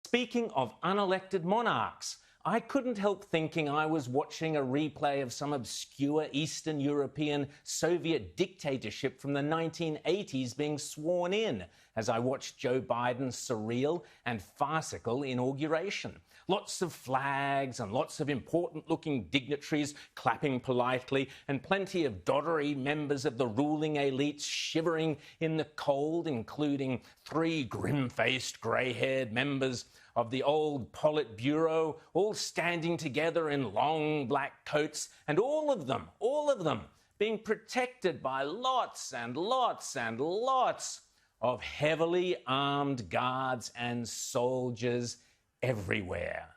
Speaking of unelected monarchs, I couldn't help thinking I was watching a replay of some obscure Eastern European Soviet dictatorship from the 1980s being sworn in as I watched Joe Biden's surreal and farcical inauguration. Lots of flags and lots of important-looking dignitaries clapping politely and plenty of doddery members of the ruling elites shivering in the cold, including 3 grim-faced, grey-haired members of the old Politburo, all standing together in long black coats, and all of them being protected by lots and lots and lots of heavily armed guards and soldiers everywhere.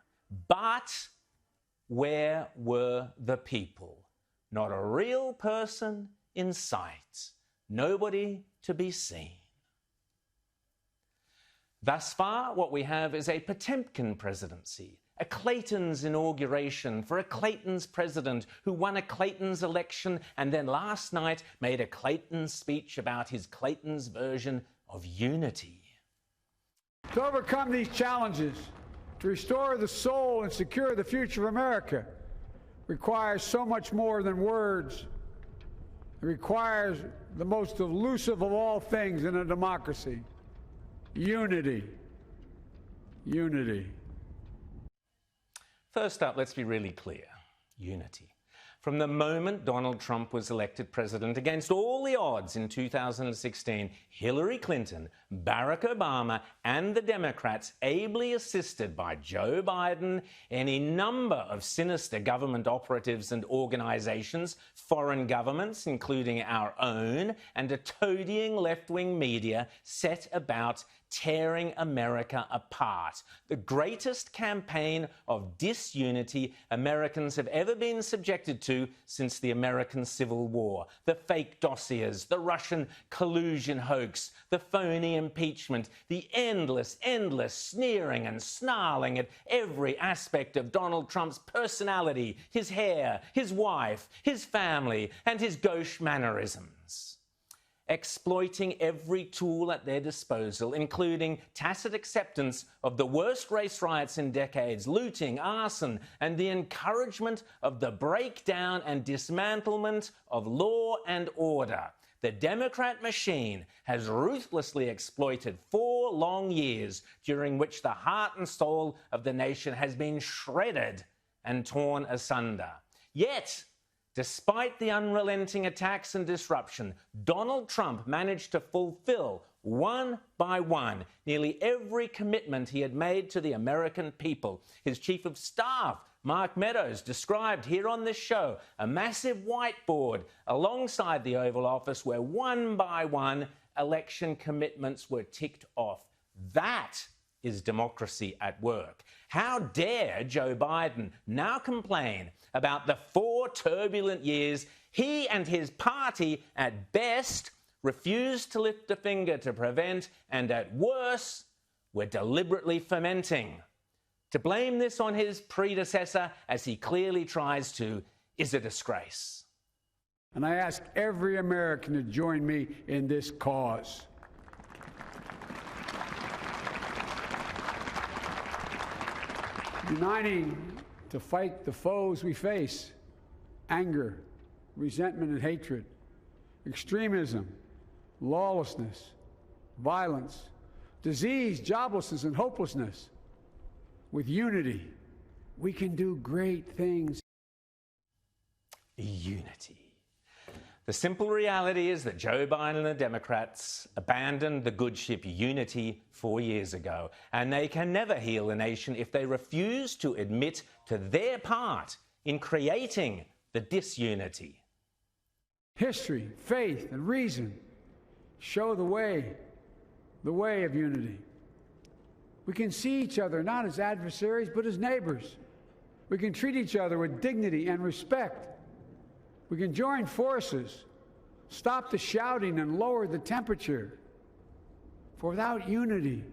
But where were the people? Not a real person in sight. Nobody to be seen. Thus far, what we have is a Potemkin presidency, a Clayton's inauguration for a Clayton's president who won a Clayton's election and then last night made a Clayton's speech about his Clayton's version of unity. To overcome these challenges, to restore the soul and secure the future of America, requires so much more than words. It requires the most elusive of all things in a democracy: unity. Unity. First up, let's be really clear. Unity. From the moment Donald Trump was elected president against all the odds in 2016, Hillary Clinton, Barack Obama and the Democrats, ably assisted by Joe Biden, any number of sinister government operatives and organizations, foreign governments, including our own, and a toadying left-wing media, set about tearing America apart. The greatest campaign of disunity Americans have ever been subjected to since the American Civil War. The fake dossiers, the Russian collusion hoax, the phony impeachment, the endless sneering and snarling at every aspect of Donald Trump's personality, his hair, his wife, his family, and his gauche mannerisms. Exploiting every tool at their disposal, including tacit acceptance of the worst race riots in decades, looting, arson, and the encouragement of the breakdown and dismantlement of law and order. The Democrat machine has ruthlessly exploited 4 long years during which the heart and soul of the nation has been shredded and torn asunder. Yet, despite the unrelenting attacks and disruption, Donald Trump managed to fulfill, one by one, nearly every commitment he had made to the American people. His chief of staff, Mark Meadows, described here on this show a massive whiteboard alongside the Oval Office where one by one election commitments were ticked off. That is democracy at work. How dare Joe Biden now complain about the 4 turbulent years he and his party, at best, refused to lift a finger to prevent, and at worst, were deliberately fomenting. To blame this on his predecessor, as he clearly tries to, is a disgrace. And I ask every American to join me in this cause. Uniting to fight the foes we face: anger, resentment and hatred, extremism, lawlessness, violence, disease, joblessness and hopelessness. With unity, we can do great things. Unity. The simple reality is that Joe Biden and the Democrats abandoned the good ship Unity 4 years ago, and they can never heal a nation if they refuse to admit to their part in creating the disunity. History, faith, and reason show the way of unity. We can see each other not as adversaries, but as neighbors. We can treat each other with dignity and respect. We can join forces, stop the shouting, and lower the temperature. For without unity,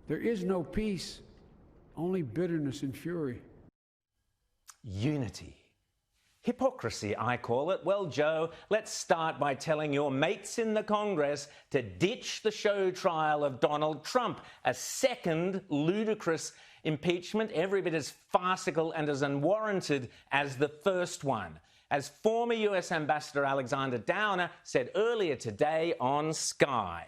there is no peace, only bitterness and fury. Unity. Hypocrisy, I call it. Well, Joe, let's start by telling your mates in the Congress to ditch the show trial of Donald Trump, a second ludicrous impeachment, every bit as farcical and as unwarranted as the first one. As former US Ambassador Alexander Downer said earlier today on Sky.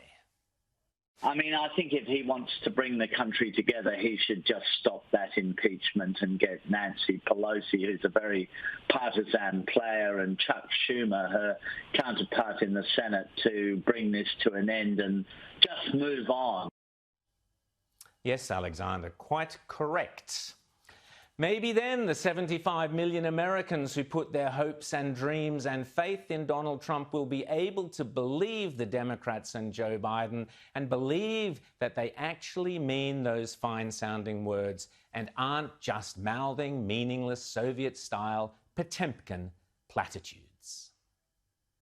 I mean, I think if he wants to bring the country together, he should just stop that impeachment and get Nancy Pelosi, who's a very partisan player, and Chuck Schumer, her counterpart in the Senate, to bring this to an end and just move on. Yes, Alexander, quite correct. Maybe then the 75 million Americans who put their hopes and dreams and faith in Donald Trump will be able to believe the Democrats and Joe Biden and believe that they actually mean those fine-sounding words and aren't just mouthing meaningless Soviet-style Potemkin platitudes.